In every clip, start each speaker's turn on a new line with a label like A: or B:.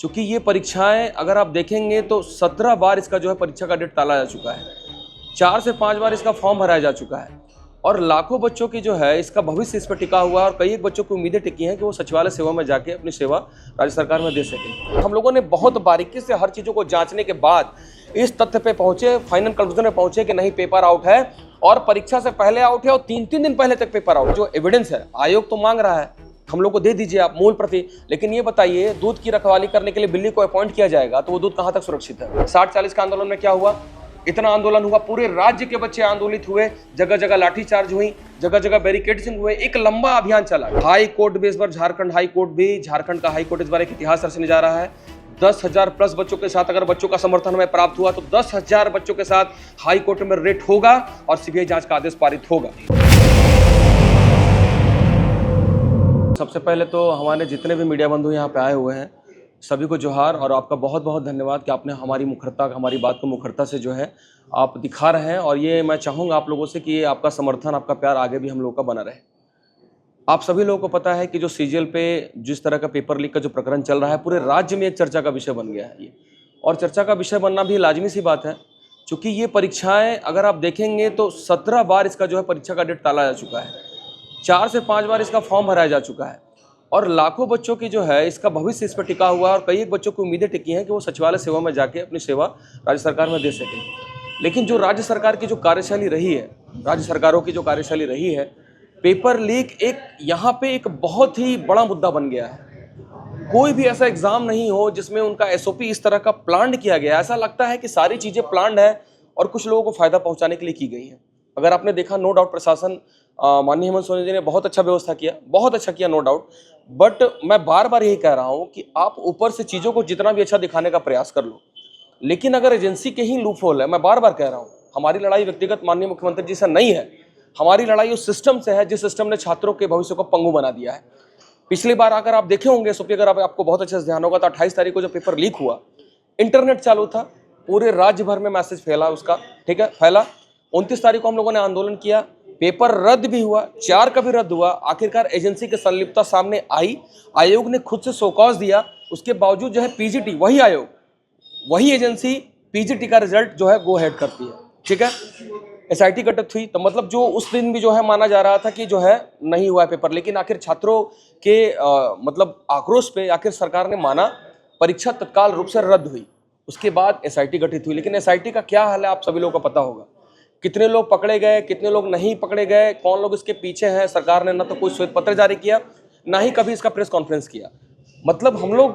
A: चूंकि ये परीक्षाएं अगर आप देखेंगे तो 17 बार इसका जो है परीक्षा का डेट टाला जा चुका है, 4 से 5 बार इसका फॉर्म भराया जा चुका है और लाखों बच्चों की जो है इसका भविष्य इस पर टिका हुआ है और कई एक बच्चों की उम्मीदें टिकी हैं कि वो सचिवालय सेवा में जाके अपनी सेवा राज्य सरकार में दे सकें। हम लोगों ने बहुत बारीकी से हर चीज़ों को जांचने के बाद इस तथ्य पे पहुंचे, फाइनल कंक्लूजन में पहुंचे कि नहीं, पेपर आउट है और परीक्षा से पहले आउट है और 3-3 दिन पहले तक पेपर आउट। जो एविडेंस है आयोग तो मांग रहा है, हम लोग को दे दीजिए आप मूल प्रति, लेकिन ये बताइए दूध की रखवाली करने के लिए बिल्ली को अपॉइंट किया जाएगा तो वो दूध कहां तक सुरक्षित है? 60-40 का आंदोलन में क्या हुआ? इतना आंदोलन हुआ, पूरे राज्य के बच्चे आंदोलित हुए, जगह जगह लाठीचार्ज हुई, जगह जगह बैरिकेडिंग हुए, एक लंबा अभियान चला। हाई कोर्ट भी इस बार, झारखंड हाई कोर्ट भी, झारखंड का हाई कोर्ट इस बार एक इतिहास रचने जा रहा है। 10,000 प्लस बच्चों के साथ अगर बच्चों का समर्थन हमें प्राप्त हुआ तो 10,000 बच्चों के साथ हाई कोर्ट में रेट होगा और सीबीआई जांच का आदेश पारित होगा। सबसे पहले तो हमारे जितने भी मीडिया बंधु यहाँ पे आए हुए हैं सभी को जोहार और आपका बहुत बहुत धन्यवाद कि आपने हमारी मुखरता, हमारी बात को मुखरता से जो है आप दिखा रहे हैं और ये मैं चाहूँगा आप लोगों से कि ये आपका समर्थन, आपका प्यार आगे भी हम लोगों का बना रहे। आप सभी लोगों को पता है कि जो सीजीएल पे जिस तरह का पेपर लीक का जो प्रकरण चल रहा है पूरे राज्य में एक चर्चा का विषय बन गया है ये, और चर्चा का विषय बनना भी लाजमी सी बात है क्योंकि ये परीक्षाएं अगर आप देखेंगे तो 17 बार इसका जो है परीक्षा का डेट टाला जा चुका है, 4 से 5 बार इसका फॉर्म भराया जा चुका है और लाखों बच्चों की जो है इसका भविष्य इस पर टिका हुआ है और कई एक बच्चों की उम्मीदें टिकी हैं कि वो सचिवालय सेवा में जाके अपनी सेवा राज्य सरकार में दे सकें। लेकिन जो राज्य सरकार की जो कार्यशैली रही है, राज्य सरकारों की जो कार्यशैली रही है, पेपर लीक एक यहाँ पे एक बहुत ही बड़ा मुद्दा बन गया है। कोई भी ऐसा एग्जाम नहीं हो जिसमें उनका एसओपी इस तरह का प्लान्ड किया गया। ऐसा लगता है कि सारी चीज़ें प्लान्ड है और कुछ लोगों को फायदा पहुंचाने के लिए की गई है। अगर आपने देखा, नो डाउट प्रशासन माननीय हेमंत सोरेन जी ने बहुत अच्छा व्यवस्था किया, बहुत अच्छा किया, नो डाउट। बट मैं बार बार यही कह रहा हूं कि आप ऊपर से चीज़ों को जितना भी अच्छा दिखाने का प्रयास कर लो, लेकिन अगर एजेंसी के ही लूपहोल है, मैं बार बार कह रहा हूं, हमारी लड़ाई व्यक्तिगत माननीय मुख्यमंत्री जी से नहीं है, हमारी लड़ाई उस सिस्टम से है जिस सिस्टम ने छात्रों के भविष्य को पंगु बना दिया है। पिछली बार अगर आप देखे होंगे एसओपी, अगर आपको बहुत अच्छे से ध्यान होगा तो 28 तारीख को जब पेपर लीक हुआ, इंटरनेट चालू था, पूरे राज्य भर में मैसेज फैला उसका, ठीक है, फैला। 29 तारीख को हम लोगों ने आंदोलन किया, पेपर रद्द भी हुआ, 4 का भी रद्द हुआ। आखिरकार एजेंसी की संलिप्तता सामने आई, आयोग ने खुद से शोकॉज दिया, उसके बावजूद जो है पीजीटी, वही आयोग, वही एजेंसी पीजीटी का रिजल्ट जो है गो हेड करती है, ठीक है। एसआईटी गठित हुई तो मतलब जो उस दिन भी जो है माना जा रहा था कि जो है नहीं हुआ है पेपर, लेकिन आखिर छात्रों के मतलब आक्रोश पे आखिर सरकार ने माना, परीक्षा तत्काल रूप से रद्द हुई। उसके बाद एसआईटी गठित हुई, लेकिन एसआईटी का क्या हाल है आप सभी लोगों को पता होगा। कितने लोग पकड़े गए, कितने लोग नहीं पकड़े गए, कौन लोग इसके पीछे हैं। सरकार ने ना तो कोई श्वेत पत्र जारी किया, ना ही कभी इसका प्रेस कॉन्फ्रेंस किया। मतलब हम लोग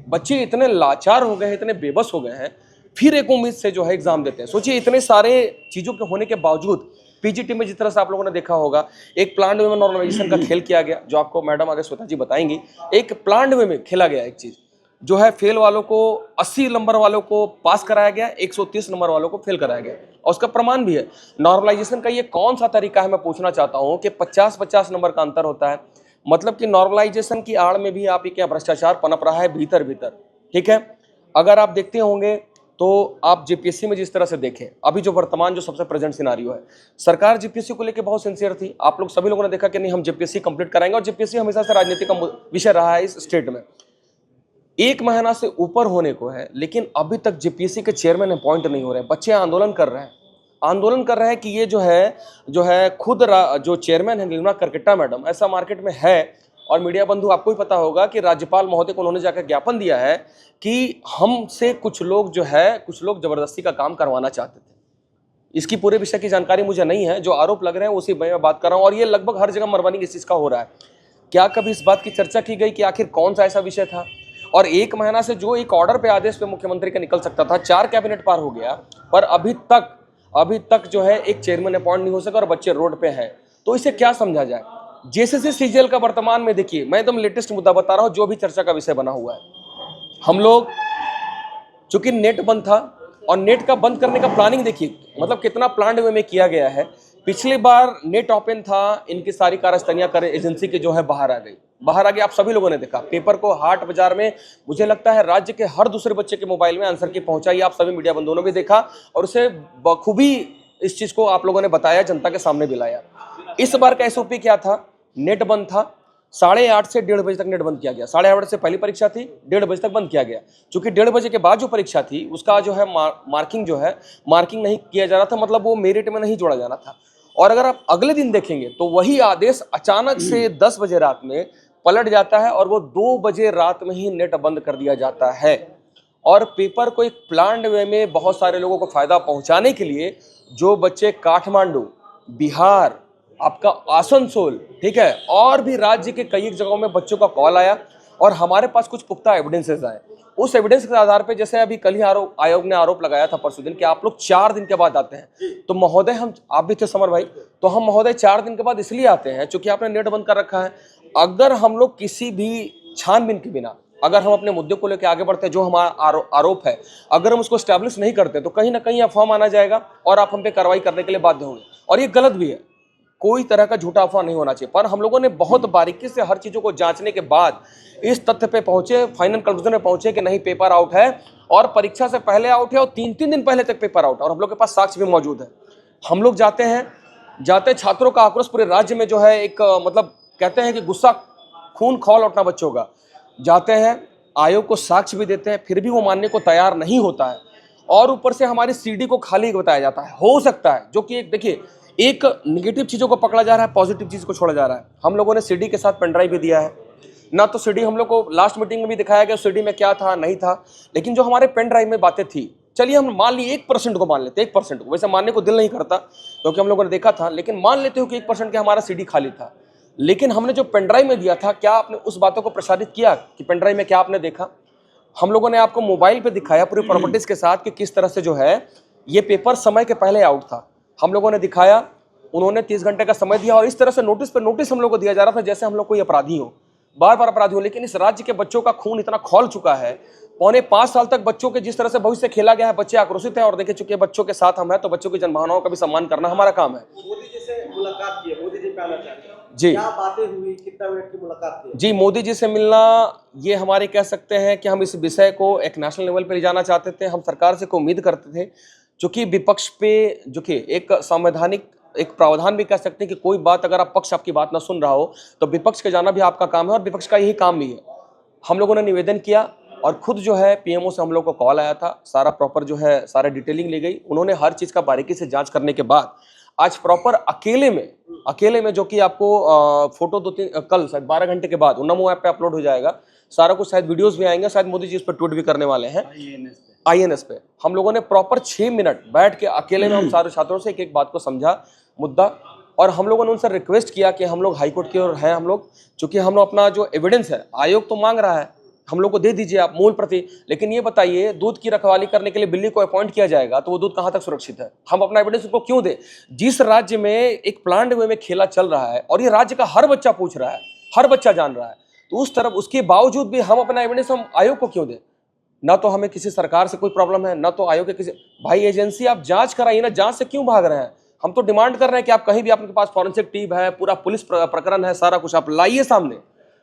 A: बच्चे इतने लाचार हो गए हैं, इतने बेबस हो गए हैं, फिर एक उम्मीद से जो है एग्जाम देते हैं। सोचिए इतने सारे चीज़ों के होने के बावजूद पीजीटी में जिस तरह से आप लोगों ने देखा होगा, एक प्लान्ड वे में नॉर्मलाइजेशन का खेल किया गया, जो आपको मैडम आगे श्वेता जी बताएंगी। एक प्लान्ड वे में खेला गया एक चीज़ जो है, फेल वालों को 80 नंबर वालों को पास कराया गया, 130 नंबर वालों को फेल कराया गया और उसका प्रमाण भी है। नॉर्मलाइजेशन का ये कौन सा तरीका है, मैं पूछना चाहता हूँ कि 50-50 नंबर का अंतर होता है। मतलब कि नॉर्मलाइजेशन की आड़ में भी आप ये क्या भ्रष्टाचार पनप रहा है भीतर भीतर, ठीक है। अगर आप देखते होंगे तो आप जेपीएससी में जिस तरह से देखें, अभी जो वर्तमान जो सबसे प्रेजेंट सिनारियो है, सरकार जेपीएससी को लेकर बहुत सिंसियर थी। आप लोग सभी लोगों ने देखा कि नहीं, हम जेपीएससी कंप्लीट कराएंगे और जेपीएससी हमेशा से राजनीति का विषय रहा है इस स्टेट में। 1 महीना से ऊपर होने को है, लेकिन अभी तक जेपीएससी के चेयरमैन अपॉइंट नहीं हो रहे हैं। बच्चे आंदोलन कर रहे हैं कि ये जो है खुद जो चेयरमैन है नीलिमा करकेट्टा मैडम, ऐसा मार्केट में है। और मीडिया बंधु आपको भी पता होगा कि राज्यपाल महोदय को उन्होंने जाकर ज्ञापन दिया है कि हमसे कुछ लोग जबरदस्ती का काम करवाना चाहते थे। इसकी पूरे विषय की जानकारी मुझे नहीं है, जो आरोप लग रहे हैं उसी मैं बात कर रहा हूँ और ये लगभग हर जगह मरवानी इस चीज़ का हो रहा है। क्या कभी इस बात की चर्चा की गई कि आखिर कौन सा ऐसा विषय था? और 1 महीना से जो एक ऑर्डर पे, आदेश पे मुख्यमंत्री का निकल सकता था, 4 कैबिनेट पार हो गया, पर अभी तक जो है एक चेयरमैन अपॉइंट नहीं हो सका और बच्चे रोड पे हैं। तो इसे क्या समझा जाए? जेसीसी सीजीएल का वर्तमान में देखिए, मैं एकदम लेटेस्ट मुद्दा बता रहा हूं जो भी चर्चा का विषय बना हुआ है। हम लोग चूंकि नेट बंद था और नेट का बंद करने का प्लानिंग देखिए, मतलब कितना प्लान्ड वे में किया गया है। पिछली बार नेट ओपन था, इनकी सारी कार्यस्थलियां कर एजेंसी के जो है बाहर आ गई। आप सभी लोगों ने देखा पेपर को हाट बाजार में, मुझे लगता है राज्य के हर दूसरे बच्चे के मोबाइल में आंसर की पहुंचाई, आप सभी मीडिया बंधुओं ने भी देखा और उसे बखूबी इस चीज को आप लोगों ने बताया, जनता के सामने भी लाया। इस बार का एसओपी क्या था? नेट बंद था, 8:30 से 1:30 बजे तक नेट बंद किया गया। 8:30 बजे से पहली परीक्षा थी, 1:30 बजे तक बंद किया गया। क्योंकि 1:30 बजे के बाद जो परीक्षा थी उसका जो है मार्किंग जो है मार्किंग नहीं किया जा रहा था, मतलब वो मेरिट में नहीं जोड़ा जाना था। और अगर आप अगले दिन देखेंगे तो वही आदेश अचानक से 10 बजे रात में पलट जाता है और वो 2 बजे रात में ही नेट बंद कर दिया जाता है। और पेपर को एक प्लान्ड वे में बहुत सारे लोगों को फायदा पहुंचाने के लिए जो बच्चे काठमांडू, बिहार, आपका आसनसोल, ठीक है, और भी राज्य के कई एक जगहों में बच्चों का कॉल आया और हमारे पास कुछ पुख्ता एविडेंसेस आए। उस एविडेंस के आधार पे, जैसे अभी कल ही आयोग ने आरोप लगाया था परसों दिन कि आप लोग 4 दिन के बाद आते हैं, तो महोदय हम, आप भी थे समर भाई, तो हम महोदय 4 दिन के बाद इसलिए आते हैं क्योंकि आपने नेट बंद कर रखा है। अगर हम लोग किसी भी छानबीन के बिना अगर हम अपने मुद्दे को लेकर आगे बढ़ते हैं, जो हमारा आरोप है, अगर हम उसको स्टैब्लिश नहीं करते तो कहीं ना कहीं अफवाह माना जाएगा और आप हम पे कार्रवाई करने के लिए बाध्य होंगे, और ये गलत भी है। कोई तरह का झूठा अफवाह नहीं होना चाहिए। पर हम लोगों ने बहुत बारीकी से हर चीजों को जांचने के बाद इस तथ्य पे पहुंचे, फाइनल कंक्लूजन में पहुंचे कि नहीं, पेपर आउट है और परीक्षा से पहले आउट है और 3-3 दिन पहले तक पेपर आउट है, और हम लोग के पास साक्ष्य भी मौजूद है। हम लोग जाते छात्रों का आक्रोश पूरे राज्य में जो है एक मतलब कहते हैं कि गुस्सा, खून खौल उठना बच्चों का। जाते हैं, आयोग को साक्ष्य भी देते हैं, फिर भी वो मानने को तैयार नहीं होता है, और ऊपर से हमारी सीडी को खाली बताया जाता है। हो सकता है, जो कि एक देखिए, एक निगेटिव चीजों को पकड़ा जा रहा है, पॉजिटिव चीज को छोड़ा जा रहा है। हम लोगों ने सीडी के साथ पेनड्राइव भी दिया है ना, तो सीडी हम लोग को लास्ट मीटिंग में भी दिखाया गया सीडी में क्या था नहीं था, लेकिन जो हमारे पेन ड्राइव में बातें थी, चलिए हम मान लिए 1% को मान लेते, 1% को, वैसे मानने को दिल नहीं करता क्योंकि हम लोगों ने देखा था, लेकिन मान लेते हो कि 1% के हमारा सीडी खाली था। लेकिन हमने जो पेनड्राइव में दिया था, क्या आपने उस बातों को प्रसारित किया कि पेनड्राइव में क्या आपने देखा? हम लोगों ने आपको मोबाइल पे दिखाया पूरी प्रॉपर्टीज के साथ कि किस तरह से जो है ये पेपर समय के पहले आउट था। हम लोगों ने दिखाया, उन्होंने 30 घंटे का समय दिया, और इस तरह से नोटिस पे नोटिस हम लोग को दिया जा रहा था जैसे हम लोग कोई अपराधी हो, बार बार अपराधी हो। लेकिन इस राज्य के बच्चों का खून इतना खौल चुका है, 4.25 साल तक बच्चों के जिस तरह से भविष्य खेला गया है, बच्चे आक्रोशित हैं, और देखे चुके बच्चों के साथ हम हैं, तो बच्चों की जनभावनाओं का भी सम्मान करना हमारा काम है।
B: मोदी जी से मुलाकात की है, मोदी जी पे आना चाहते हैं
A: जी,
B: क्या बातें हुई, कितना मिनट की मुलाकात थी?
A: जी, मोदी जी से मिलना, ये हमारे कह सकते हैं कि हम इस विषय को एक नेशनल लेवल पे ले जाना चाहते थे। हम सरकार से उम्मीद करते थे, चूंकि विपक्ष पे जो कि एक संवैधानिक एक प्रावधान भी कह सकते हैं कि कोई बात अगर आप पक्ष आपकी बात ना सुन रहा हो तो विपक्ष के जाना भी आपका काम है, और विपक्ष का यही काम भी है। हम लोगों ने निवेदन किया और खुद जो है पीएमओ से हम लोग को कॉल आया था, सारा प्रॉपर जो है सारा डिटेलिंग ली गई, उन्होंने हर चीज का बारीकी से जांच करने के बाद आज प्रॉपर अकेले में जो कि आपको फोटो 2-3 कल शायद 12 घंटे के बाद नमो ऐप पे अपलोड हो जाएगा, सारा कुछ, शायद वीडियोस भी आएंगे, शायद मोदी जी इस पर ट्वीट भी करने वाले हैं आईएनएस पे। हम लोगों ने प्रॉपर 6 मिनट बैठ के अकेले में हम सारे छात्रों से एक एक बात को समझा मुद्दा, और हम लोगों ने उनसे रिक्वेस्ट किया कि हम लोग हाईकोर्ट की ओर हैं, हम लोग चूंकि हम लोग अपना जो एविडेंस है, आयोग तो मांग रहा है, हम लोग को दे दीजिए आप मूल प्रति, लेकिन ये बताइए दूध की रखवाली करने के लिए बिल्ली को अपॉइंट किया जाएगा तो वो दूध कहां तक सुरक्षित है? हम अपना एविडेंस उनको क्यों दे? जिस राज्य में एक प्लान्ड वे में खेला चल रहा है और ये राज्य का हर बच्चा पूछ रहा है, हर बच्चा जान रहा है, तो उस तरफ उसके बावजूद भी हम अपना एविडेंस हम आयोग को क्यों दें? ना तो हमें किसी सरकार से कोई प्रॉब्लम है, ना तो आयोग के किसी, भाई एजेंसी आप जांच कराइए ना, जांच से क्यों भाग रहे हैं? हम तो डिमांड कर रहे हैं कि आप कहीं भी आपके पास फॉरेंसिक टीम है, पूरा पुलिस प्रकरण है, सारा कुछ आप लाइए सामने,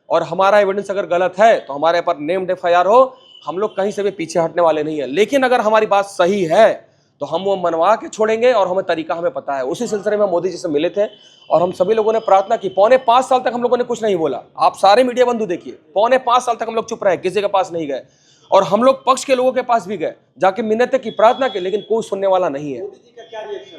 A: और हमारा एविडेंस अगर गलत है तो हमारे पर नेम्ड एफआईआर हो, हम लोग कहीं से भी पीछे हटने वाले नहीं है। लेकिन अगर हमारी बात सही है तो हम वो मनवा के छोड़ेंगे, और हमें तरीका हमें पता है। उसी सिलसिले में मोदी जी से मिले थे और हम सभी लोगों ने प्रार्थना की। 4.25 साल तक हम लोगों ने कुछ नहीं बोला, आप सारे मीडिया बंधु देखिए, 4.25 साल तक हम लोग चुप रहे, किसी के पास नहीं गए, और हम लोग पक्ष के लोगों के पास भी गए, जाके मिन्नतें की, प्रार्थना की, लेकिन कोई सुनने वाला नहीं है।
B: मोदी जी का क्या रिएक्शन?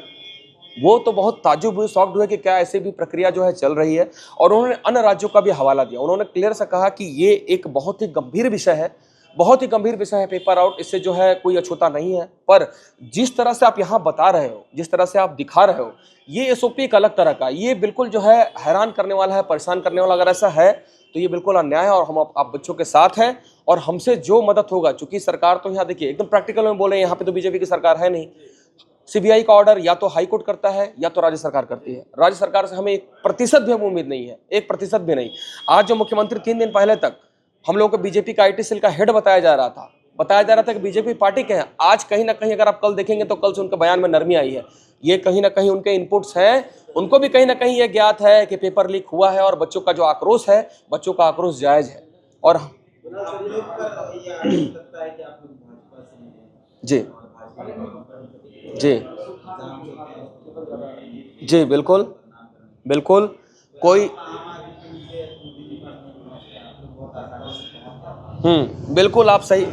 A: वो तो बहुत ताज्जुब हुए, शॉक्ड हुए कि क्या ऐसे भी प्रक्रिया जो है चल रही है, और उन्होंने अन्य राज्यों का भी हवाला दिया। उन्होंने क्लियर से कहा कि ये एक बहुत ही गंभीर विषय है, बहुत ही गंभीर विषय है पेपर आउट, इससे जो है कोई अछूता नहीं है, पर जिस तरह से आप यहाँ बता रहे हो, जिस तरह से आप दिखा रहे हो, ये एसओपी एक अलग तरह का, ये बिल्कुल जो है हैरान करने वाला है, परेशान करने वाला। अगर ऐसा है तो ये बिल्कुल अन्याय है, और हम आप बच्चों के साथ हैं, और हमसे जो मदद होगा, चूंकि सरकार तो यहाँ देखिए एकदम प्रैक्टिकल में बोले, यहाँ पे तो बीजेपी की सरकार है नहीं, सीबीआई का ऑर्डर या तो हाई कोर्ट करता है या तो राज्य सरकार करती है। राज्य सरकार से हमें 1% भी हम उम्मीद नहीं है, 1% भी नहीं। आज जो मुख्यमंत्री 3 दिन पहले तक हम लोगों को बीजेपी का आईटी सेल का हेड बताया जा रहा था कि बीजेपी पार्टी के हैं, आज कहीं ना कहीं अगर आप कल देखेंगे तो कल से उनके बयान में नरमी आई है। ये कहीं ना कहीं उनके इनपुट्स हैं, उनको भी कहीं ना कहीं ये ज्ञात है कि पेपर लीक हुआ है, और बच्चों का जो आक्रोश है, बच्चों का आक्रोश जायज है। और जी जी जी, बिल्कुल बिल्कुल, कोई बिल्कुल आप सही।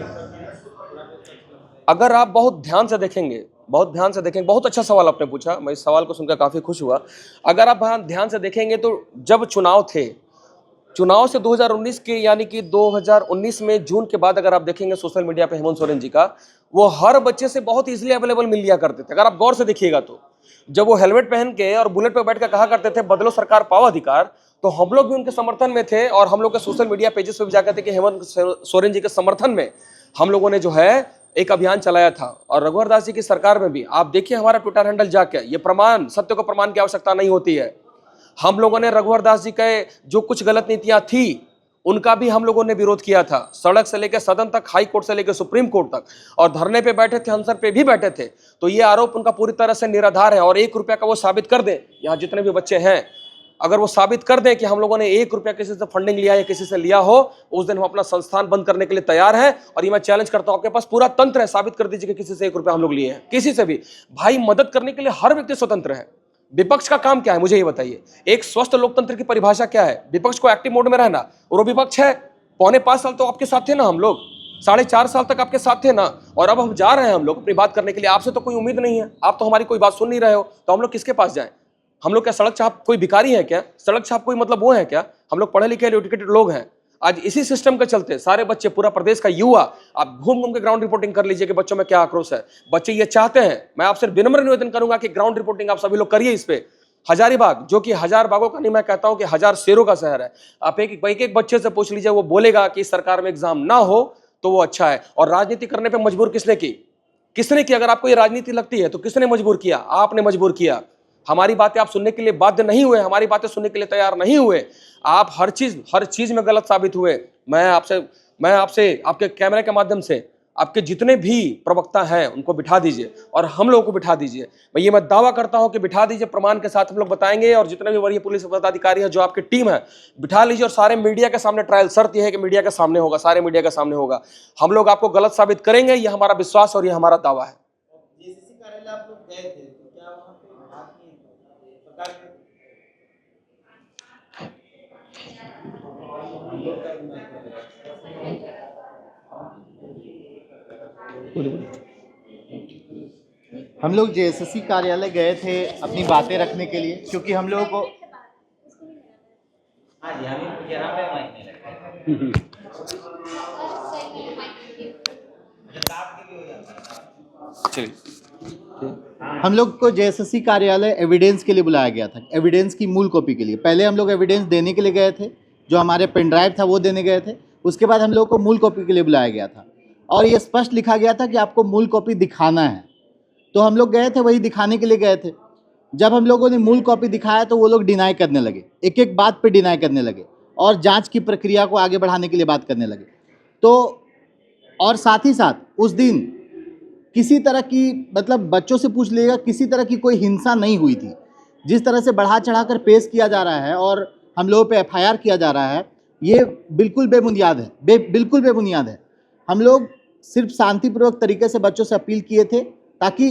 A: अगर आप बहुत ध्यान से देखेंगे, बहुत अच्छा सवाल आपने पूछा, मैं इस सवाल को सुनकर काफ़ी खुश हुआ। अगर आप ध्यान से देखेंगे तो जब चुनाव थे, चुनाव से 2019 के यानी कि 2019 में जून के बाद अगर आप देखेंगे सोशल मीडिया पे हेमंत सोरेन जी का, वो हर बच्चे से बहुत इजीली अवेलेबल मिल लिया करते थे। अगर आप गौर से देखिएगा तो जब वो हेलमेट पहन के और बुलेट पे बैठ कर कहा करते थे बदलो सरकार पाओ अधिकार, तो हम लोग भी उनके समर्थन में थे और हम लोग के सोशल मीडिया पेजेस पे भी जाकर थे कि हेमंत सोरेन जी के समर्थन में हम लोगों ने जो है एक अभियान चलाया था। और रघुवर दास जी की सरकार में भी आप देखिए हमारा ट्विटर हैंडल जाके, ये प्रमाण सत्य को प्रमाण की आवश्यकता नहीं होती है। हम लोगों ने रघुवर दास जी के जो कुछ गलत नीतियां थी उनका भी हम लोगों ने विरोध किया था, सड़क से लेकर सदन तक, हाई कोर्ट से लेकर सुप्रीम कोर्ट तक, और धरने पे बैठे थे, अनशन पे भी बैठे थे। तो ये आरोप उनका पूरी तरह से निराधार है। और 1 रुपया का वो साबित कर दें, यहाँ जितने भी बच्चे हैं, अगर वो साबित कर दें कि हम लोगों ने 1 रुपया किसी से फंडिंग लिया या किसी से लिया हो, उस दिन हम अपना संस्थान बंद करने के लिए तैयार हैं। और ये मैं चैलेंज करता हूं, आपके पास पूरा तंत्र है, साबित कर दीजिए कि किसी से 1 रुपया हम लोग लिए हैं, किसी से भी। भाई मदद करने के लिए हर व्यक्ति स्वतंत्र है। विपक्ष का काम क्या है मुझे ये बताइए। एक स्वस्थ लोकतंत्र की परिभाषा क्या है? विपक्ष को एक्टिव मोड में रहना, और वो विपक्ष है। 4.25 साल तो आपके साथ थे ना हम लोग, 4.5 साल तक आपके साथ थे ना, और अब हम जा रहे हैं हम लोग अपनी बात करने के लिए। आपसे तो कोई उम्मीद नहीं है, आप तो हमारी कोई बात सुन नहीं रहे हो, तो हम लोग किसके पास जाएं? हम लोग क्या सड़क छाप कोई भिखारी है क्या? सड़क छाप कोई मतलब वो है क्या? हम लोग पढ़े लिखे एजुकेटेड लोग हैं। आज इसी सिस्टम के चलते सारे बच्चे, पूरा प्रदेश का युवा, आप घूम घूम के ग्राउंड रिपोर्टिंग कर लीजिए कि बच्चों में क्या आक्रोश है। बच्चे ये चाहते हैं। मैं आपसे विनम्र निवेदन करूंगा कि ग्राउंड रिपोर्टिंग आप सभी लोग करिए इस पे। हजारीबाग, जो कि 1000 बागों का नहीं, मैं कहता हूं कि 1000 शेरों का शहर है। आप एक बच्चे से पूछ लीजिए, वो बोलेगा कि इस सरकार में एग्जाम ना हो तो वो अच्छा है। और राजनीति करने पे मजबूर किसने की? किसने की? अगर आपको ये राजनीति लगती है तो किसने मजबूर किया? आपने मजबूर किया। हमारी बातें आप सुनने के लिए बाध्य नहीं हुए, हमारी बातें सुनने के लिए तैयार नहीं हुए। आप हर चीज में गलत साबित हुए। मैं आपसे आपके कैमरे के माध्यम से आपके जितने भी प्रवक्ता हैं उनको बिठा दीजिए और हम लोगों को बिठा दीजिए। मैं दावा करता हूं कि बिठा दीजिए, प्रमाण के साथ हम लोग बताएंगे। और जितने भी वरीय पुलिस पदाधिकारी है, जो आपकी टीम है, बिठा लीजिए और सारे मीडिया के सामने ट्रायल। शर्त यह है कि मीडिया के सामने होगा, सारे मीडिया के सामने होगा। हम लोग आपको गलत साबित करेंगे, ये हमारा विश्वास और ये हमारा दावा है।
B: जेसीसी कार्यालय आप लोग गए थे, तो क्या वहाँ पे बात नहीं सरकार के
C: हम लोग जेएसएससी कार्यालय गए थे अपनी बातें रखने के लिए, क्योंकि हम लोगों को हम लोग को जेएसएससी कार्यालय एविडेंस के लिए बुलाया गया था, एविडेंस की मूल कॉपी के लिए। पहले हम लोग एविडेंस देने के लिए गए थे, जो हमारे पेन ड्राइव था वो देने गए थे। उसके बाद हम लोग को मूल कॉपी के लिए बुलाया गया था और ये स्पष्ट लिखा गया था कि आपको मूल कॉपी दिखाना है। तो हम लोग गए थे, वही दिखाने के लिए गए थे। जब हम लोगों ने मूल कॉपी दिखाया तो वो लोग डिनाई करने लगे, एक एक बात पे डिनाई करने लगे और जांच की प्रक्रिया को आगे बढ़ाने के लिए बात करने लगे। तो और साथ ही साथ उस दिन किसी तरह की, मतलब बच्चों से पूछ लीजिएगा, किसी तरह की कोई हिंसा नहीं हुई थी। जिस तरह से बढ़ा चढ़ा कर पेश किया जा रहा है और हम लोगों पे एफआईआर किया जा रहा है, ये बिल्कुल बेबुनियाद है, बिल्कुल बेबुनियाद है। हम लोग सिर्फ शांतिपूर्वक तरीके से बच्चों से अपील किए थे, ताकि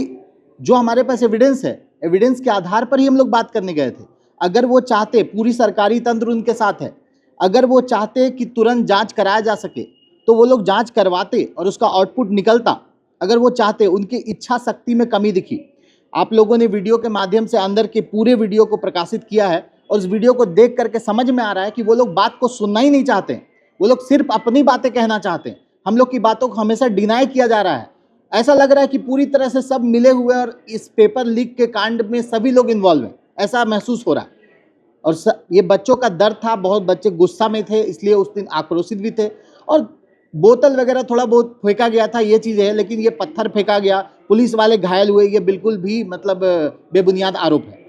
C: जो हमारे पास एविडेंस है, एविडेंस के आधार पर ही हम लोग बात करने गए थे। अगर वो चाहते, पूरी सरकारी तंत्र उनके साथ है, अगर वो चाहते कि तुरंत जांच कराया जा सके तो वो लोग जांच करवाते और उसका आउटपुट निकलता। अगर वो चाहते, उनकी इच्छा शक्ति में कमी दिखी। आप लोगों ने वीडियो के माध्यम से अंदर के पूरे वीडियो को प्रकाशित किया है और उस वीडियो को देख करके समझ में आ रहा है कि वो लोग बात को सुनना ही नहीं चाहते, वो लोग सिर्फ अपनी बातें कहना चाहते हैं। हम लोग की बातों को हमेशा डिनाई किया जा रहा है। ऐसा लग रहा है कि पूरी तरह से सब मिले हुए और इस पेपर लीक के कांड में सभी लोग इन्वॉल्व हैं, ऐसा महसूस हो रहा है। और ये बच्चों का दर्द था, बहुत बच्चे गुस्सा में थे, इसलिए उस दिन आक्रोशित भी थे। और बोतल वगैरह थोड़ा बहुत फेंका गया था, ये चीज़ है, लेकिन ये पत्थर फेंका गया, पुलिस वाले घायल हुए, ये बिल्कुल भी मतलब बेबुनियाद आरोप है।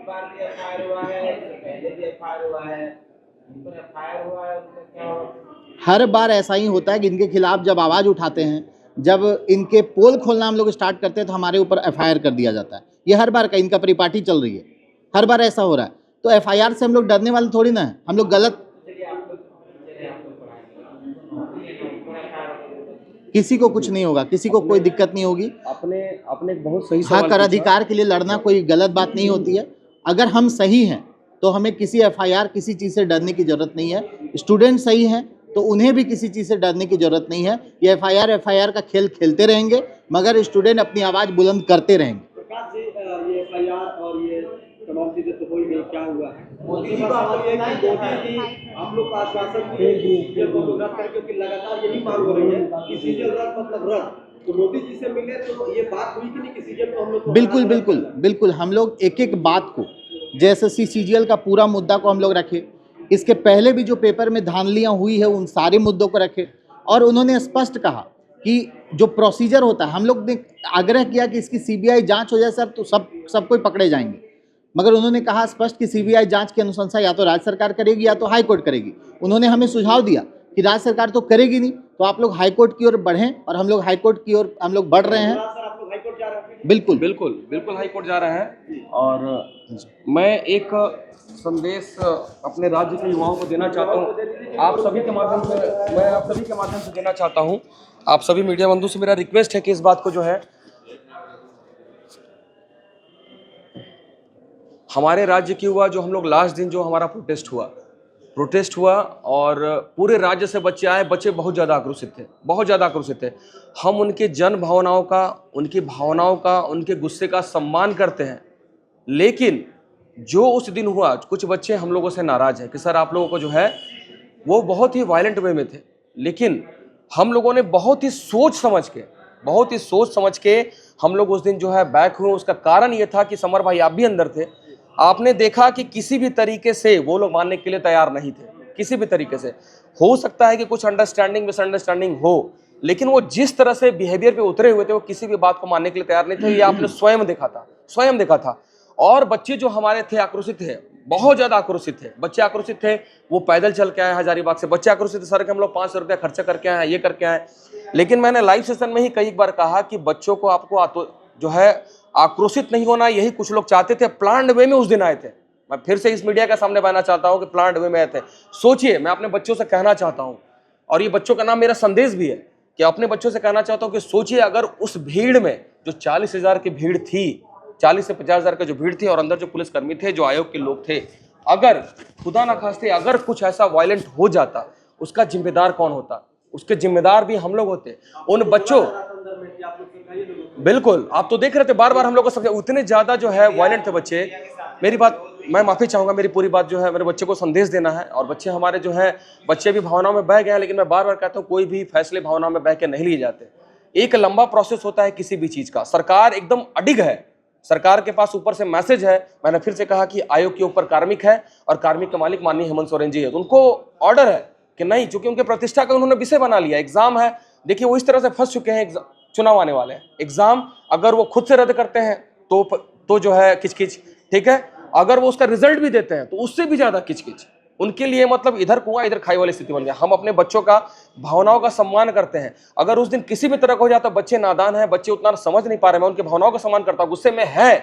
C: हर बार ऐसा ही होता है कि इनके खिलाफ जब आवाज़ उठाते हैं, जब इनके पोल खोलना हम लोग स्टार्ट करते हैं, तो हमारे ऊपर एफआईआर कर दिया जाता है। ये हर बार का इनका परिपाटी चल रही है, हर बार ऐसा हो रहा है। तो एफआईआर से हम लोग डरने वाले थोड़ी ना है। हम लोग गलत, किसी को कुछ नहीं होगा, किसी को कोई दिक्कत नहीं होगी।
A: आपने बहुत सही सवाल
C: हक और अधिकार के लिए लड़ना कोई गलत बात नहीं होती है। अगर हम सही हैं तो हमें किसी एफआईआर, किसी चीज़ से डरने की जरूरत नहीं है। स्टूडेंट सही हैं, तो उन्हें भी किसी चीज़ से डरने की जरूरत नहीं है। ये एफआईआर का खेल खेलते रहेंगे, मगर स्टूडेंट अपनी आवाज़ बुलंद करते रहेंगे।
D: प्रकाश जी, ये एफआईआर और ये तमाम चीजें तो हो ही गई, क्या हुआ है? मोदी जी का सवाल ये है कि मोदी जी आप लोग का आश्वासन दिए सीजीएल को रद्द करके, क्योंकि लगातार यही मांग हो रही है कि सीजीएल रद्द मतलब रद्द। तो मोदी जी से मिले तो ये बात हुई कि नहीं कि सीजीएल को हम लोग
C: बिल्कुल बिल्कुल बिल्कुल, हम लोग एक एक बात को, जैसे सीजीएल का पूरा मुद्दा को हम लोग रखे, इसके पहले भी जो पेपर में धांधलियाँ हुई है उन सारे मुद्दों को रखे, और उन्होंने स्पष्ट कहा कि जो प्रोसीजर होता है, हम लोग ने आग्रह किया कि इसकी सीबीआई जांच हो जाए सर, तो सब कोई पकड़े जाएंगे, मगर उन्होंने कहा स्पष्ट कि सीबीआई जांच की अनुशंसा या तो राज्य सरकार करेगी या तो हाई कोर्ट करेगी। उन्होंने हमें सुझाव दिया कि राज्य सरकार तो करेगी नहीं, तो आप लोग हाई कोर्ट की ओर बढ़ें, और हम लोग हाई कोर्ट की ओर हम लोग बढ़ रहे हैं।
D: सर आप लोग हाईकोर्ट जा रहे हैं?
C: बिल्कुल
A: बिल्कुल बिल्कुल हाई कोर्ट जा रहे हैं। और मैं एक संदेश अपने राज्य के युवाओं को देना चाहता हूं, आप सभी के माध्यम से, मैं आप सभी के माध्यम से देना चाहता हूं। आप सभी मीडिया बंधु से मेरा रिक्वेस्ट है कि इस बात को जो है, हमारे राज्य के युवा, जो हम लोग लास्ट दिन जो हमारा प्रोटेस्ट हुआ और पूरे राज्य से बच्चे आए, बच्चे बहुत ज़्यादा आक्रोशित थे, बहुत ज़्यादा आक्रोशित थे। हम उनके जन भावनाओं का, उनकी भावनाओं का, उनके गुस्से का सम्मान करते हैं, लेकिन जो उस दिन हुआ, कुछ बच्चे हम लोगों से नाराज़ हैं कि सर आप लोगों को जो है वो बहुत ही वायलेंट वे में थे, लेकिन हम लोगों ने बहुत ही सोच समझ के हम लोग उस दिन जो है बैक हुए। उसका कारण ये था कि समर भाई आप भी अंदर थे, आपने देखा कि किसी भी तरीके से वो लोग मानने के लिए तैयार नहीं थे, किसी भी तरीके से। हो सकता है कि कुछ अंडरस्टैंडिंग मिसअंडरस्टैंडिंग हो, लेकिन वो जिस तरह से बिहेवियर पे उतरे हुए थे, वो किसी भी बात को मानने के लिए तैयार नहीं थे। ये आपने स्वयं देखा था। और बच्चे जो हमारे थे आक्रोशित थे, बहुत ज्यादा आक्रोशित थे, बच्चे आक्रोशित थे। वो पैदल चल के आए हजारीबाग से, बच्चे आक्रोशित थे, सर कि हम लोग 500 रुपया खर्चा करके आए, ये करके आए। लेकिन मैंने लाइव सेशन में ही कई बार कहा कि बच्चों को आपको जो है आक्रोशित नहीं होना, यही कुछ लोग चाहते थे। प्लान्ड वे में उस दिन आए थे। मैं फिर से इस मीडिया के सामने बयाना चाहता हूं कि प्लान्ड वे में आए थे। सोचिए, मैं अपने बच्चों से कहना चाहता हूं, और ये बच्चों का नाम मेरा संदेश भी है कि अपने बच्चों से कहना चाहता हूं कि सोचिए, अगर उस भीड़ में जो 40,000 की भीड़ थी, 40 से 50,000 की जो भीड़ थी, और अंदर जो पुलिसकर्मी थे, जो आयोग के लोग थे, अगर खुदा ना खास्ते अगर कुछ ऐसा वायलेंट हो जाता, उसका जिम्मेदार कौन होता? उसके जिम्मेदार भी हम लोग होते। उन बच्चों, बिल्कुल आप तो देख रहे थे, बार बार हम लोग को समझा, उतने ज्यादा जो है वायलेंट थे बच्चे। मेरी बात, मैं माफी चाहूंगा, मेरी पूरी बात जो है मेरे बच्चे को संदेश देना है। और बच्चे हमारे जो है, बच्चे भी भावनाओं में बह गए हैं, लेकिन मैं बार बार कहता हूं कोई भी फैसले भावनाओं में बह के नहीं लिए जाते। एक लंबा प्रोसेस होता है किसी भी चीज का। सरकार एकदम अडिग है, सरकार के पास ऊपर से मैसेज है। मैंने फिर से कहा कि आयोग के ऊपर कार्मिक है, और कार्मिक के मालिक माननीय हेमंत सोरेन जी है, तो उनको ऑर्डर है कि नहीं, चूंकि उनके प्रतिष्ठा का उन्होंने विषय बना लिया। एग्जाम है, देखिए वो इस तरह से फंस चुके हैं, चुनाव आने वाले हैं, एग्जाम अगर वो खुद से रद्द करते हैं तो जो है किचकिच, ठीक है, अगर वो उसका रिजल्ट भी देते हैं तो उससे भी ज्यादा किचकिच। उनके लिए मतलब इधर कुआं इधर खाई वाली स्थिति बन गया। हम अपने बच्चों का, भावनाओं का सम्मान करते हैं। अगर उस दिन किसी भी तरह का हो जाता, बच्चे नादान हैं, बच्चे उतना समझ नहीं पा रहे, मैं उनकी भावनाओं का सम्मान करता हूं, गुस्से में है,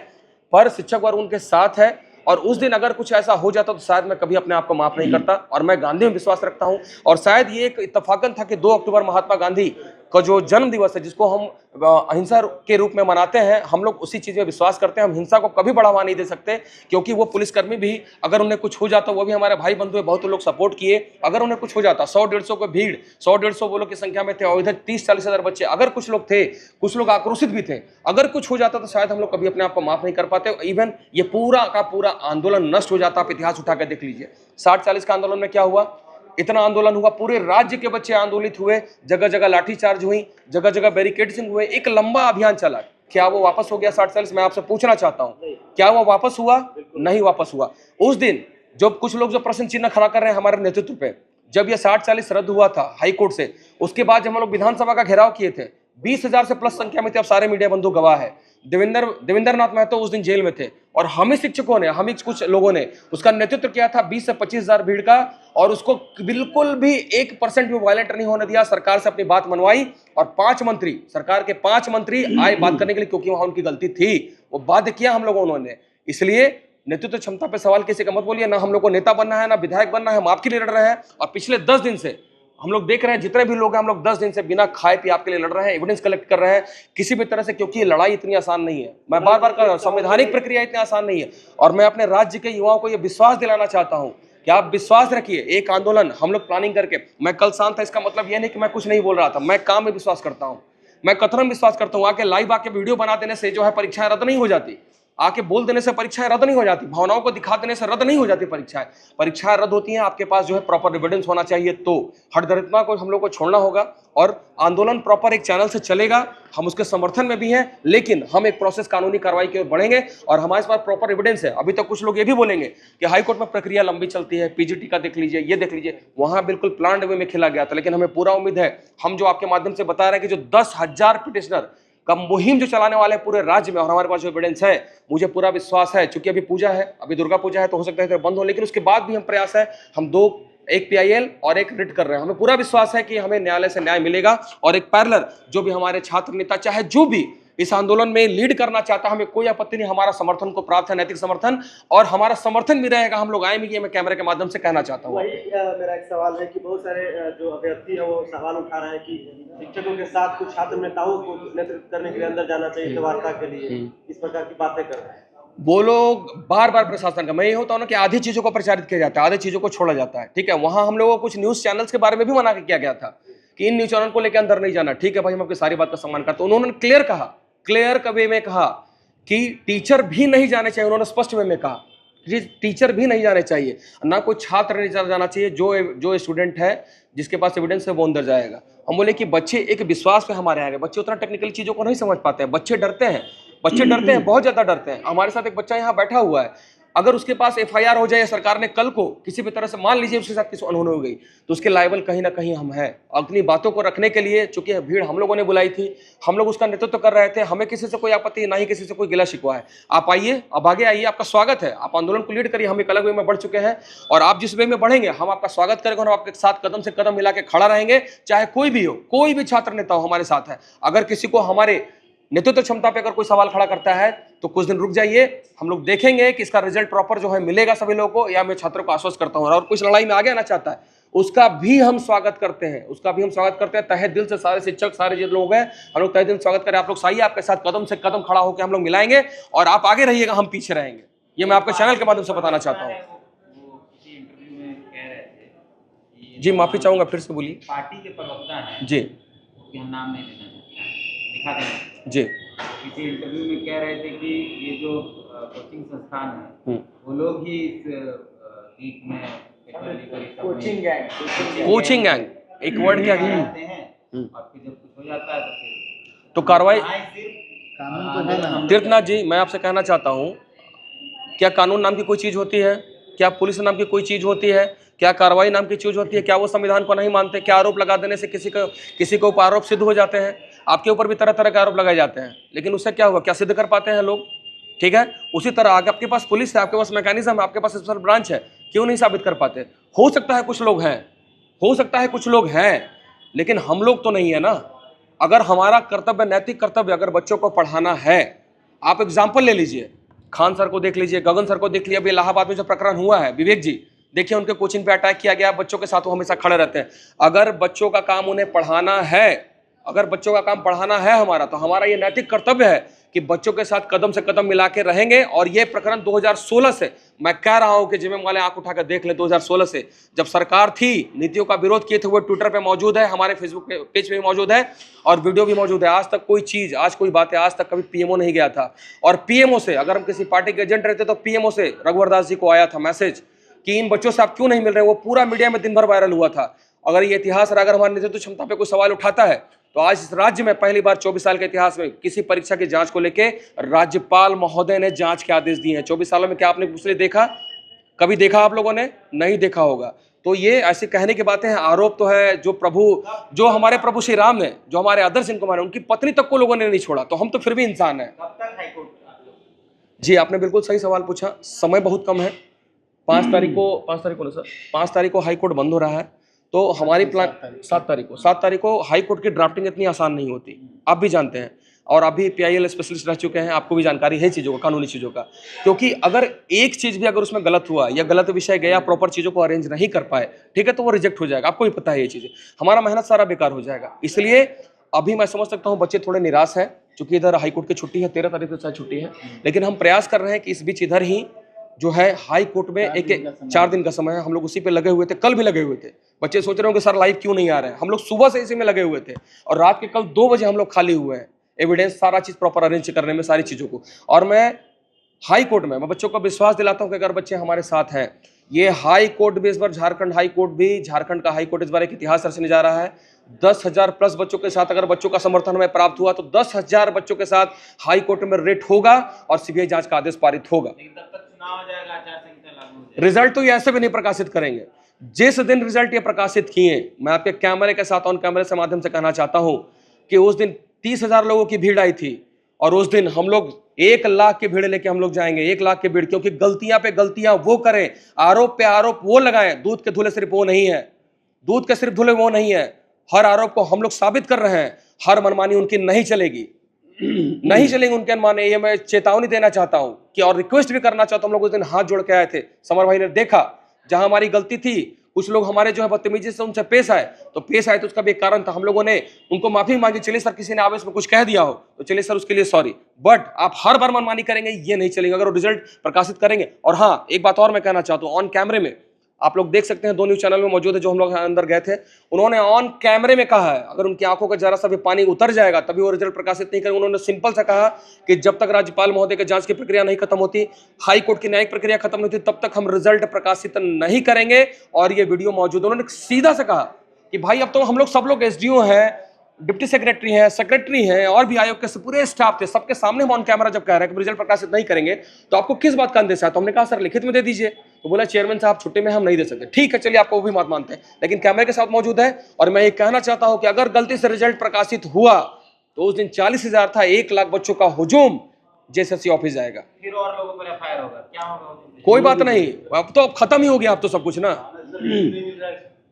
A: पर शिक्षक वर्ग उनके साथ है। और उस दिन अगर कुछ ऐसा हो जाता तो शायद मैं कभी अपने आप को माफ नहीं करता। और मैं गांधी में विश्वास रखता हूं, और शायद ये एक इत्तेफाकन था कि 2 अक्टूबर महात्मा गांधी का जो जन्म दिवस है, जिसको हम अहिंसा के रूप में मनाते हैं, हम लोग उसी चीज में विश्वास करते हैं। हम हिंसा को कभी बढ़ावा नहीं दे सकते, क्योंकि वो पुलिसकर्मी भी, अगर उन्हें कुछ हो जाता, वो भी हमारे भाई बंधु है, बहुत लोग सपोर्ट किए। अगर उन्हें कुछ हो जाता, 100-150 को भीड़, 100-150 वो लोग की संख्या में थे, और इधर 30-40 हजार बच्चे, अगर कुछ लोग थे, कुछ लोग आक्रोशित भी थे, अगर कुछ हो जाता तो शायद हम लोग कभी अपने आप को माफ नहीं कर पाते। इवन ये पूरा का पूरा आंदोलन नष्ट हो जाता। आप इतिहास उठा कर देख लीजिए, 60-40 का आंदोलन में क्या हुआ, इतना आंदोलन हुआ, पूरे राज्य के बच्चे आंदोलित हुए, जगह जगह लाठीचार्ज हुई, जगह जगह बैरिकेड्स हुए, एक लंबा अभियान चला। क्या वो वापस हो गया 60-40? मैं आपसे पूछना चाहता हूं, क्या वो वापस हुआ? नहीं वापस हुआ। उस दिन जब कुछ लोग जो प्रश्न चिन्ह खड़ा कर रहे हैं हमारे नेतृत्व पे, जब ये 60-40 रद्द हुआ था हाई कोर्ट से, उसके बाद जब हम लोग विधानसभा का घेराव किए थे, 20,000 से प्लस संख्या में थे। अब सारे मीडिया बंधु गवाह है। देवेंद्र नाथ महतो उस दिन जेल में थे, और हम ही शिक्षकों ने, हम ही कुछ लोगों ने उसका नेतृत्व किया था, 20 से 25,000 भीड़ का, और उसको बिल्कुल भी 1% भी वायलेंट नहीं होने दिया। सरकार से अपनी बात मनवाई, और 5 मंत्री, सरकार के 5 मंत्री आए बात करने के लिए, क्योंकि वहां उनकी गलती थी, वो बाध्य किया हम लोगों उन्होंने। इसलिए नेतृत्व क्षमता पे सवाल किसी का मत बोलिए। ना हम लोग को नेता बनना है, ना विधायक बनना है, हम आपके लिए लड़ रहे हैं। और पिछले 10 दिन से हम लोग देख रहे हैं, जितने भी लोग हैं, हम लोग 10 दिन से बिना खाए पिए आपके लिए लड़ रहे हैं, एविडेंस कलेक्ट कर रहे हैं किसी भी तरह से, क्योंकि ये लड़ाई इतनी आसान नहीं है। मैं बार बार कह रहा हूं, संवैधानिक प्रक्रिया इतनी आसान नहीं है। और मैं अपने राज्य के युवाओं को ये विश्वास दिलाना चाहता हूं कि आप विश्वास रखिए, एक आंदोलन हम लोग प्लानिंग करके, मैं कल शांत था, इसका मतलब यह नहीं कि मैं कुछ नहीं बोल रहा था, मैं काम में विश्वास करता हूं, मैं कतरन विश्वास करता हूं। आके लाइव आके वीडियो बना देने से जो है परीक्षाएं रद्द नहीं हो जाती, आके बोल देने से परीक्षाएं रद्द नहीं हो जाती, भावनाओं को दिखा देने से रद्द नहीं हो जाती परीक्षाएं। परीक्षाएं रद्द होती हैं, आपके पास जो है प्रॉपर एविडेंस होना चाहिए। तो हठधर्मिता को हम लोग को छोड़ना होगा और आंदोलन प्रॉपर एक चैनल से चलेगा, हम उसके समर्थन में भी हैं, लेकिन हम एक प्रोसेस कानूनी कार्रवाई की ओर बढ़ेंगे और हमारे पास प्रॉपर एविडेंस है। अभी तक कुछ लोग ये भी बोलेंगे कि हाईकोर्ट में प्रक्रिया लंबी चलती है, पीजीटी का देख लीजिए, ये देख लीजिए, वहां बिल्कुल प्लान्ड वे में खेला गया था। लेकिन हमें पूरा उम्मीद है, हम जो आपके माध्यम से बता रहे हैं कि जो 10,000 पिटिशनर का मुहिम जो चलाने वाले हैं पूरे राज्य में, और हमारे पास जो एविडेंस है, मुझे पूरा विश्वास है, चूंकि अभी पूजा है, अभी दुर्गा पूजा है, तो हो सकता है तो बंद हो, लेकिन उसके बाद भी हम प्रयास है, हम एक पीआईएल और एक रिट कर रहे हैं। हमें पूरा विश्वास है कि हमें न्यायालय से न्याय मिलेगा और एक पैरेलल जो भी हमारे छात्र नेता, चाहे जो भी इस आंदोलन में लीड करना चाहता है, हमें कोई आपत्ति नहीं, हमारा समर्थन को प्राप्त है, नैतिक समर्थन, और हमारा समर्थन भी रहेगा, हम लोग आएंगे, ये मैं कैमरे के माध्यम से कहना चाहता हूँ।
D: वही मेरा एक सवाल है कि बहुत सारे जो अभ्यर्थी है वो सवाल उठा रहे हैं कि शिक्षकों के साथ कुछ छात्र नेताओं को नेतृत्व करने के लिए अंदर जाना चाहिए तो वार्ता के लिए, इस प्रकार की बातें कर रहे हैं।
A: वो लोग बार बार प्रशासन का, मैं ये होता हूँ ना कि आधी चीजों को प्रचारित किया जाता है, आधी चीजों को छोड़ा जाता है, ठीक है। वहां हम लोगों को कुछ न्यूज चैनल्स के बारे में भी मना किया गया था कि इन न्यूज चैनल को लेकर अंदर नहीं जाना, ठीक है भाई, हम आपकी सारी बात का सम्मान करते हैं। उन्होंने क्लियर कहा, क्लियर कवे में कहा कि टीचर भी नहीं जाने चाहिए, उन्होंने स्पष्ट वे में कहा कि टीचर भी नहीं जाने चाहिए, ना कोई छात्र नहीं जाना चाहिए, जो स्टूडेंट है जिसके पास एविडेंस है वो अंदर जाएगा। हम बोले कि बच्चे एक विश्वास पे हमारे आगे, बच्चे उतना टेक्निकल चीजों को नहीं समझ पाते हैं, बच्चे डरते हैं, बहुत ज्यादा डरते हैं। हमारे साथ एक बच्चा यहाँ बैठा हुआ है, अगर उसके पास एफआईआर हो जाए, सरकार ने कल को किसी भी तरह से मान लीजिए उसके साथ किसी अनहोनी हो गई, तो उसके लायबल कहीं ना कहीं हम हैं। अपनी बातों को रखने के लिए, चूंकि भीड़ हम लोगों ने बुलाई थी, हम लोग उसका नेतृत्व कर रहे थे, हमें किसी से कोई आपत्ति, ना ही किसी से कोई गिला शिकवा है। आप आइए, अब आगे आइए, आपका स्वागत है, आप आंदोलन को लीड करिए, हम एक अलग वे में बढ़ चुके हैं और आप जिस वे में बढ़ेंगे हम आपका स्वागत करेंगे और आपके साथ कदम से कदम मिला के खड़ा रहेंगे, चाहे कोई भी हो, कोई भी छात्र नेता हो हमारे साथ है। अगर किसी को हमारे नेतृत्व क्षमता पे अगर कोई सवाल खड़ा करता है तो कुछ दिन रुक जाइए, हम लोग देखेंगे कि इसका रिजल्ट प्रॉपर जो है मिलेगा सभी लोगों को, या मैं छात्रों को आश्वस्त करता हूं। और कुछ लड़ाई में आगे आना चाहता है उसका भी हम स्वागत करते हैं, तहे दिल से। सारे शिक्षक, सारे जो लोग हैं, हम लोग तहे दिल स्वागत करें। आप लोग सही, आपके साथ कदम से कदम खड़ा होकर हम लोग मिलाएंगे और आप आगे रहिएगा, हम पीछे रहेंगे। ये मैं आपके चैनल के माध्यम से बताना चाहता हूँ। जी माफी चाहूंगा, फिर से बोलिए।
B: पार्टी के प्रवक्ता हैं
A: जी,
B: कि हम नाम नहीं लेना चाहते हैं, दिखा दें।
A: जी,
B: किसी इंटरव्यू में कह रहे थे कि ये जो कोचिंग संस्थान है वो लोग ही इस लीग में कोचिंग
A: गैंग एक वर्ड क्या है,
B: आते हैं और फिर जब कुछ हो जाता है
A: तो कार्रवाई।
B: कानून तो है ना।
A: तीर्थनाथ जी, मैं आपसे कहना चाहता हूँ, क्या कानून नाम की कोई चीज होती है? क्या पुलिस नाम की कोई चीज होती है? क्या कार्रवाई नाम की चीज होती है? क्या वो संविधान को नहीं मानते? क्या आरोप लगा देने से किसी को ऊपर आरोप सिद्ध हो जाते हैं? आपके ऊपर भी तरह तरह के आरोप लगाए जाते हैं, लेकिन उससे क्या होगा? क्या सिद्ध कर पाते हैं लोग? ठीक है, उसी तरह आगे आपके पास पुलिस है, आपके पास मैकेनिज्म है, आपके पास स्पेशल ब्रांच है, क्यों नहीं साबित कर पाते? हो सकता है कुछ लोग हैं, हो सकता है कुछ लोग हैं, लेकिन हम लोग तो नहीं है ना। अगर हमारा कर्तव्य, नैतिक कर्तव्य, अगर बच्चों को पढ़ाना है, आप एग्जाम्पल ले लीजिए, खान सर को देख लीजिए, गगन सर को देख लीजिए। अभी इलाहाबाद में जो प्रकरण हुआ है, विवेक जी, देखिए उनके कोचिंग पे अटैक किया गया, बच्चों के साथ वो हमेशा खड़े रहते हैं। अगर बच्चों का काम उन्हें पढ़ाना है, अगर बच्चों का काम पढ़ाना है हमारा, तो हमारा ये नैतिक कर्तव्य है कि बच्चों के साथ कदम से कदम मिला के रहेंगे। और ये प्रकरण 2016 से, मैं कह रहा हूं कि जिम्मे वाले आंख उठाकर देख ले, 2016 से जब सरकार थी, नीतियों का विरोध किए थे, वो ट्विटर पे मौजूद है, हमारे फेसबुक पेज पे भी मौजूद है और वीडियो भी मौजूद है। आज तक कोई चीज, आज कोई बातें, आज तक कभी पीएमओ नहीं गया था। और पीएमओ से, अगर हम किसी पार्टी के एजेंट रहते तो पीएमओ से रघुवर दास जी को आया था मैसेज कि इन बच्चों से आप क्यों नहीं मिल रहे। वो पूरा मीडिया में दिन भर वायरल हुआ था। अगर ये इतिहास, अगर हमारे नेतृत्व क्षमता पे कोई सवाल उठाता है, तो आज इस राज्य में पहली बार 24 साल के इतिहास में किसी परीक्षा की जांच को लेके राज्यपाल महोदय ने जांच के आदेश दिए हैं। 24 सालों में क्या आपने पिछले देखा? कभी देखा आप लोगों ने? नहीं देखा होगा। तो ये ऐसे कहने की बातें हैं, आरोप तो है। जो हमारे प्रभु श्री राम ने, जो हमारे आदर्श इनको माने, उनकी पत्नी तक को लोगों ने नहीं छोड़ा, तो हम तो फिर भी इंसान हैं।
B: कब तक हाईकोर्ट?
A: जी, आपने बिल्कुल सही सवाल पूछा। समय बहुत कम है। 5 तारीख को हाईकोर्ट बंद हो रहा है, तो हमारी प्लान 7 तारीख को हाईकोर्ट की ड्राफ्टिंग इतनी आसान नहीं होती, आप भी जानते हैं, और आप भी पीआईएल स्पेशलिस्ट रह चुके हैं, आपको भी जानकारी है चीज़ों का, कानूनी चीज़ों का। क्योंकि अगर एक चीज़ भी अगर उसमें गलत हुआ या गलत विषय गया, प्रॉपर चीज़ों को अरेंज नहीं कर पाए, ठीक है, तो वो रिजेक्ट हो जाएगा। आपको भी पता है ये चीज़ें, हमारा मेहनत सारा बेकार हो जाएगा। इसलिए अभी मैं समझ सकता हूँ बच्चे थोड़े निराश हैं, क्योंकि इधर हाईकोर्ट की छुट्टी है, 13 तारीख से शायद छुट्टी है, लेकिन हम प्रयास कर रहे हैं कि इस बीच इधर ही जो है हाई कोर्ट में एक 4 दिन का समय है, हम लोग उसी पे लगे हुए थे, कल भी लगे हुए थे। बच्चे सोच रहे होंगे सर लाइव क्यों नहीं आ रहे हैं, हम लोग सुबह से इसी में लगे हुए थे और रात के कल 2 बजे हम लोग खाली हुए हैं, एविडेंस सारा चीज प्रॉपर अरेंज करने में, सारी चीजों को। और मैं हाई कोर्ट में मैं बच्चों को विश्वास दिलाता हूं कि अगर बच्चे हमारे साथ हैं, ये हाई कोर्ट भी इस बार, झारखंड हाई कोर्ट भी, झारखंड का हाई कोर्ट इस बार एक इतिहास रचने जा रहा है। 10,000 प्लस बच्चों के साथ अगर बच्चों का समर्थन हमें प्राप्त हुआ तो 10,000 बच्चों के साथ हाई कोर्ट में रेट होगा और सीबीआई जांच का आदेश पारित होगा।
B: लेकिन तब तक चुनाव हो जाएगा, आचार संहिता लागू हो जाएगी।
A: रिजल्ट तो ये ऐसे भी नहीं प्रकाशित करेंगे। जिस दिन रिजल्ट ये प्रकाशित किए, मैं आपके कैमरे के साथ ऑन कैमरे से माध्यम से कहना चाहता हूं कि उस दिन 30,000 लोगों की भीड़ आई थी और उस दिन हम लोग 1 लाख की भीड़ लेके हम लोग जाएंगे, 1 लाख की भीड़, क्योंकि गलतियां पे गलतियां वो करें, आरोप पे आरोप वो लगाएं। दूध के धुले सिर्फ वो नहीं है, दूध के सिर्फ धुले वो नहीं है। हर आरोप को हम लोग साबित कर रहे हैं, हर मनमानी उनकी नहीं चलेगी, नहीं चलेंगे उनके मनमानी। ये मैं चेतावनी देना चाहता हूं कि, और रिक्वेस्ट भी करना चाहता हूं। हम लोग उस दिन हाथ जोड़ के आए थे, समर भाई ने देखा जहां हमारी गलती थी, कुछ लोग हमारे जो है बदतमीजी से उनसे पेश आए, तो पेश आए तो उसका भी एक कारण था, हम लोगों ने उनको माफी मांगी। चलिए सर किसी ने आवेश में कुछ कह दिया हो तो चलिए सर उसके लिए सॉरी, बट आप हर बार मनमानी करेंगे ये नहीं चलेगा अगर वो रिजल्ट प्रकाशित करेंगे। और हाँ, एक बात और मैं कहना चाहता हूँ, ऑन कैमरे में आप लोग देख सकते हैं, 2 न्यूज चैनल में मौजूद है जो हम लोग अंदर गए थे, उन्होंने ऑन कैमरे में कहा है अगर उनकी आंखों का जरा सा भी पानी उतर जाएगा तभी वो रिजल्ट प्रकाशित नहीं करेंगे। उन्होंने सिंपल सा कहा कि जब तक राज्यपाल महोदय के जांच की प्रक्रिया नहीं खत्म होती, हाई कोर्ट की न्यायिक प्रक्रिया खत्म नहीं होती, तब तक हम रिजल्ट प्रकाशित नहीं करेंगे। और ये वीडियो मौजूद है। उन्होंने सीधा से कहा कि भाई अब तो हम लोग सब लोग एसडीओ हैं, डिप्टी सेक्रेटरी हैं, सेक्रेटरी हैं और भी आयोग के पूरे स्टाफ थे, सबके सामने हम ऑन कैमरा जब कह रहे हैं कि रिजल्ट प्रकाशित नहीं करेंगे तो आपको किस बात का अंदेशा है। तो हमने कहा सर लिखित में दे दीजिए, तो बोला चेयरमैन साहब छुट्टी में हम नहीं दे सकते। ठीक है, चलिए आपको वो भी बात मानते हैं, लेकिन कैमरे के साथ मौजूद है। और मैं ये कहना चाहता हूं कि अगर गलती से रिजल्ट प्रकाशित हुआ तो उस दिन 40,000 था, 1 लाख बच्चों का हुजूम जेएसएससी ऑफिस जाएगा,
B: फिर और लोगों पर एफआईआर होगा, क्या होगा?
A: कोई बात नहीं, अब तो खत्म ही हो गया, अब तो सब कुछ ना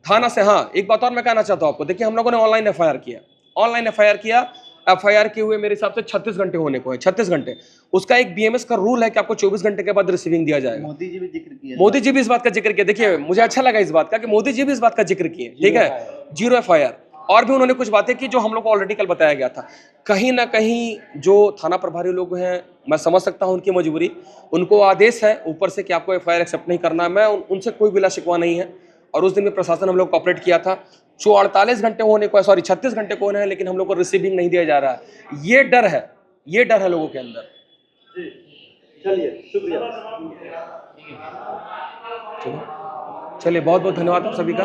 A: थाना से। हाँ, एक बात और मैं कहना चाहता हूं आपको, देखिए हम लोगों ने ऑनलाइन एफआईआर किया, ऑनलाइन एफआईआर किया, एफआईआर के हुए मेरे हिसाब से 36 घंटे होने को है, 36 घंटे। उसका एक बीएमएस का रूल है कि आपको 24 घंटे के बाद रिसीविंग दिया जाएगा।
C: मोदी जी भी जिक्र किया,
A: मोदी जी भी इस बात का जिक्र किया। देखिए मुझे अच्छा लगा इस बात का कि मोदी जी भी इस बात का जिक्र किए, ठीक है, 0 एफआईआर। और भी उन्होंने कुछ बातें की जो हम लोग को ऑलरेडी कल बताया गया था। कहीं ना कहीं जो थाना प्रभारी लोग हैं, मैं समझ सकता हूं उनकी मजबूरी, उनको आदेश है ऊपर से कि आपको एफआईआर एक्सेप्ट नहीं करना है। मैं उनसे कोई गिला शिकवा नहीं है। और उस दिन में प्रशासन हम लोग कोऑपरेट किया था। 48 घंटे होने को, सॉरी 36 घंटे को होने हैं, लेकिन हम लोग को रिसीविंग नहीं दिया जा रहा है। ये डर है, ये डर है लोगों के अंदर।
D: चलिए, शुक्रिया।
A: चलिए बहुत बहुत धन्यवाद आप सभी का।